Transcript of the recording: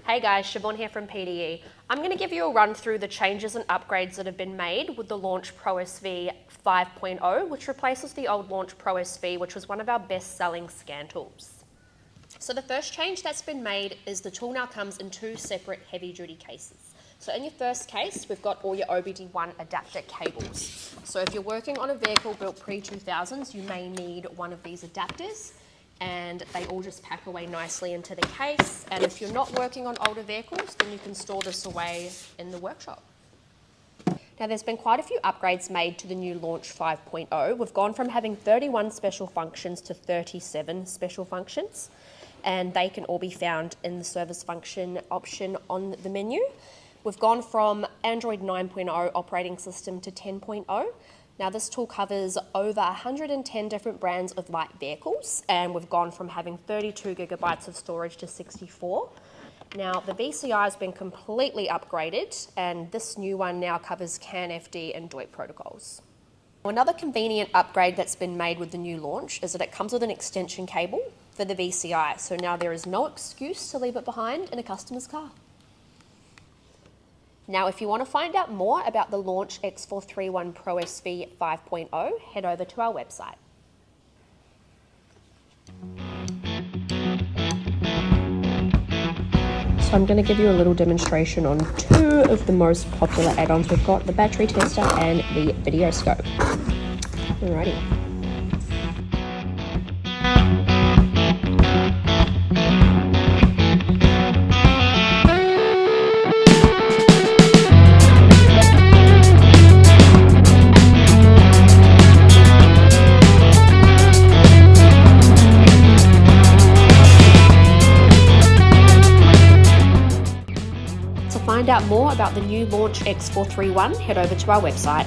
Hey guys, Siobhan here from PDE. I'm going to give you a run through the changes and upgrades that have been made with the Launch ProS V5.0, which replaces the old Launch ProS V, which was one of our best-selling scan tools. So the first change that's been made is the tool now comes in two separate heavy-duty cases. So in your first case, we've got all your OBD1 adapter cables. So if you're working on a vehicle built pre-2000s, you may need one of these adapters, and they all just pack away nicely into the case. And if you're not working on older vehicles, then you can store this away in the workshop. Now there's been quite a few upgrades made to the new Launch 5.0. We've gone from having 31 special functions to 37 special functions, and they can all be found in the service function option on the menu. We've gone from Android 9.0 operating system to 10.0. Now this tool covers over 110 different brands of light vehicles, and we've gone from having 32 gigabytes of storage to 64. Now the VCI has been completely upgraded, and this new one now covers CAN FD and DOIT protocols. Another convenient upgrade that's been made with the new launch is that it comes with an extension cable for the VCI, so now there is no excuse to leave it behind in a customer's car. Now, if you want to find out more about the Launch X431 ProS V5.0, head over to our website. So I'm going to give you a little demonstration on two of the most popular add-ons we've got, the battery tester and the video scope. Alrighty. To find out more about the new Launch X431, head over to our website.